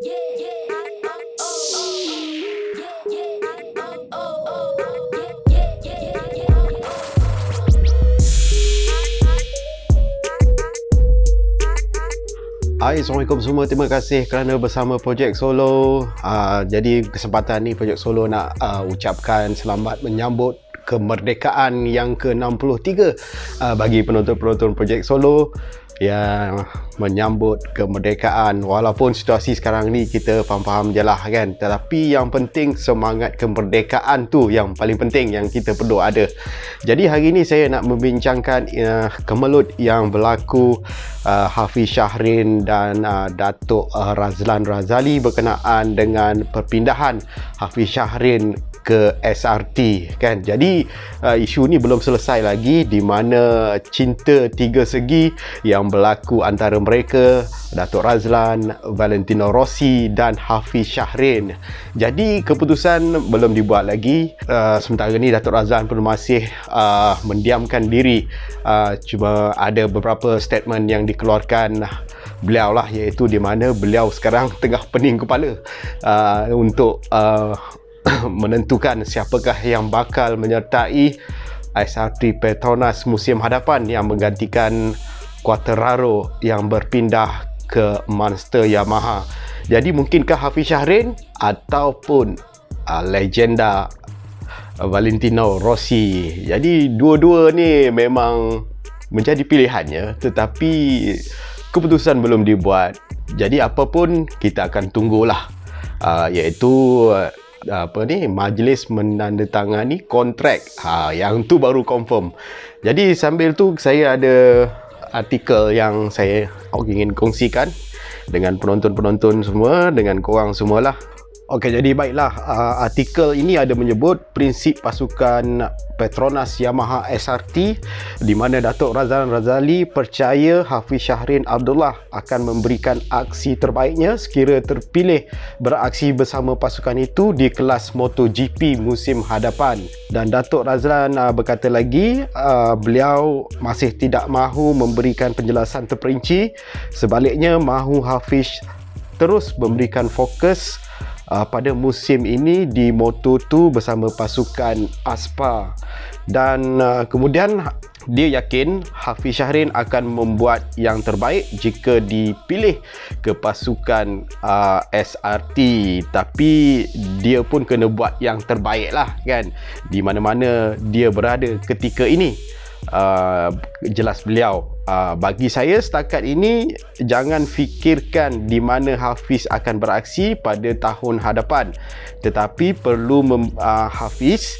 Hai, Assalamualaikum semua. Terima kasih kerana bersama Projek Solo. Jadi kesempatan ni Projek Solo nak ucapkan selamat menyambut kemerdekaan yang ke-63 bagi penonton-penonton Projek Solo yang menyambut kemerdekaan. Walaupun situasi sekarang ni kita faham-faham je lah kan, tetapi yang penting semangat kemerdekaan tu yang paling penting yang kita perlu ada. Jadi hari ni saya nak membincangkan kemelut yang berlaku Hafiz Syahrin dan Datuk Razlan Razali berkenaan dengan perpindahan Hafiz Syahrin ke SRT kan. Jadi isu ni belum selesai lagi, di mana cinta tiga segi yang berlaku antara mereka, Datuk Razlan, Valentino Rossi dan Hafiz Syahrin. Jadi keputusan belum dibuat lagi. Sementara ni Datuk Razlan pun masih mendiamkan diri. Cuma ada beberapa statement yang dikeluarkan beliau lah, iaitu di mana beliau sekarang tengah pening kepala untuk menentukan siapakah yang bakal menyertai SRT Petronas musim hadapan yang menggantikan Quartararo yang berpindah ke Monster Yamaha. Jadi mungkinkah Hafiz Syahrin ataupun legenda Valentino Rossi. Jadi dua-dua ni memang menjadi pilihannya, tetapi keputusan belum dibuat. Jadi apa pun kita akan tunggulah, iaitu majlis menandatangani kontrak. Yang tu baru confirm. Jadi sambil tu saya ada artikel yang saya ingin kongsikan dengan penonton-penonton semua, dengan korang semualah. Okey, jadi baiklah, artikel ini ada menyebut prinsip pasukan Petronas Yamaha SRT, di mana Datuk Razlan Razali percaya Hafiz Syahrin Abdullah akan memberikan aksi terbaiknya sekira terpilih beraksi bersama pasukan itu di kelas MotoGP musim hadapan. Dan Datuk Razlan berkata lagi, beliau masih tidak mahu memberikan penjelasan terperinci. Sebaliknya, mahu Hafiz terus memberikan fokus pada musim ini di Moto2 bersama pasukan Aspar. Dan kemudian dia yakin Hafiz Syahrin akan membuat yang terbaik jika dipilih ke pasukan SRT. Tapi dia pun kena buat yang terbaik lah kan, di mana-mana dia berada ketika ini. Jelas beliau, bagi saya setakat ini jangan fikirkan di mana Hafiz akan beraksi pada tahun hadapan, tetapi Hafiz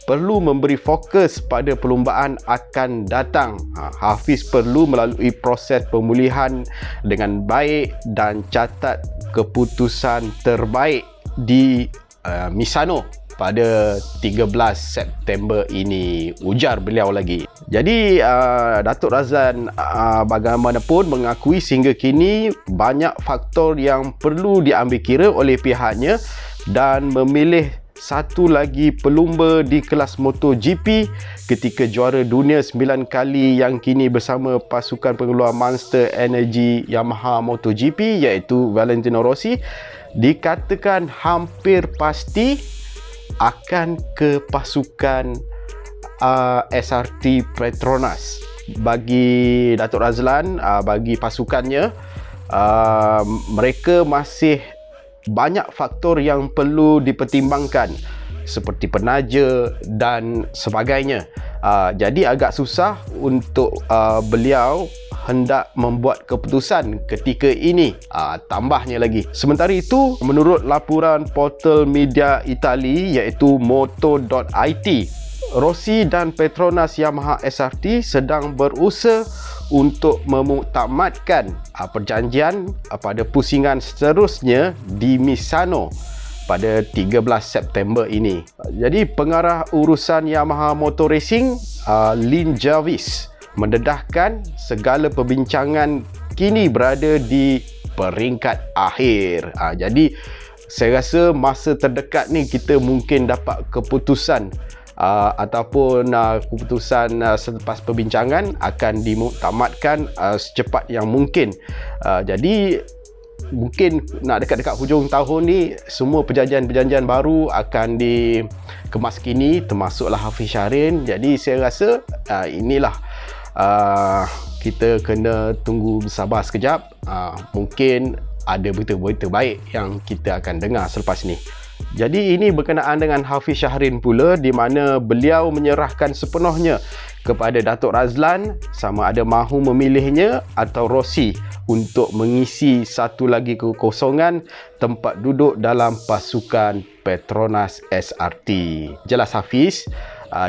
perlu memberi fokus pada perlumbaan akan datang. Hafiz perlu melalui proses pemulihan dengan baik dan catat keputusan terbaik di Misano pada 13 September ini, ujar beliau lagi. Jadi Datuk Razlan bagaimanapun mengakui sehingga kini banyak faktor yang perlu diambil kira oleh pihaknya dan memilih satu lagi pelumba di kelas MotoGP ketika juara dunia 9 kali yang kini bersama pasukan pengeluar Monster Energy Yamaha MotoGP, iaitu Valentino Rossi, dikatakan hampir pasti akan ke pasukan SRT Petronas. Bagi Datuk Razlan, bagi pasukannya, mereka masih banyak faktor yang perlu dipertimbangkan seperti penaja dan sebagainya. Jadi agak susah untuk beliau hendak membuat keputusan ketika ini, tambahnya lagi. Sementara itu, menurut laporan portal media Itali iaitu Moto.it, Rossi dan Petronas Yamaha SRT sedang berusaha untuk memuktamadkan perjanjian pada pusingan seterusnya di Misano pada 13 September ini. Jadi pengarah urusan Yamaha Motor Racing, Lynn Jarvis, mendedahkan segala perbincangan kini berada di peringkat akhir. Jadi saya rasa masa terdekat ni kita mungkin dapat keputusan ataupun keputusan selepas perbincangan akan dimuktamadkan secepat yang mungkin. Jadi mungkin nak dekat-dekat hujung tahun ni, semua perjanjian-perjanjian baru akan dikemaskini, termasuklah Hafiz Syahrin. Jadi saya rasa inilah kita kena tunggu sabar sekejap. Mungkin ada berita-berita baik yang kita akan dengar selepas ni. Jadi ini berkenaan dengan Hafiz Syahrin pula, di mana beliau menyerahkan sepenuhnya kepada Datuk Razlan sama ada mahu memilihnya atau Rossi untuk mengisi satu lagi kekosongan tempat duduk dalam pasukan Petronas SRT. Jelas Hafiz,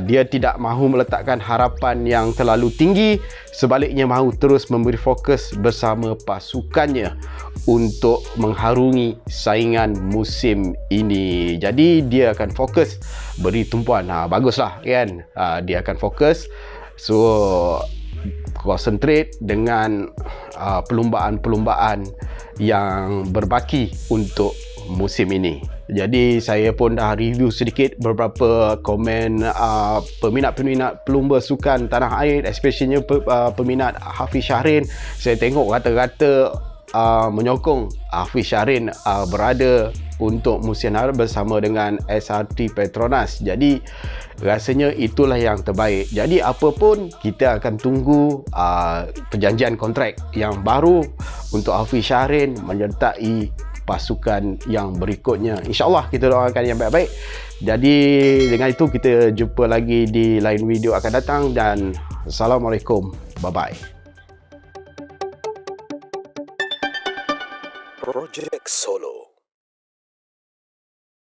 dia tidak mahu meletakkan harapan yang terlalu tinggi, sebaliknya mahu terus memberi fokus bersama pasukannya untuk mengharungi saingan musim ini. Jadi dia akan fokus beri tumpuan. Baguslah kan, dia akan fokus, so concentrate dengan perlumbaan-perlumbaan yang berbaki untuk musim ini. Jadi saya pun dah review sedikit beberapa komen peminat-peminat pelumba sukan tanah air, especially peminat Hafiz Syahrin. Saya tengok rata-rata menyokong Hafiz Syahrin berada untuk musim harap bersama dengan SRT Petronas. Jadi rasanya itulah yang terbaik. Jadi apa pun, kita akan tunggu perjanjian kontrak yang baru untuk Hafiz Syahrin menyertai pasukan yang berikutnya. InsyaAllah kita doakan yang baik-baik. Jadi dengan itu kita jumpa lagi di lain video akan datang, dan Assalamualaikum. Bye-bye. Project Solo.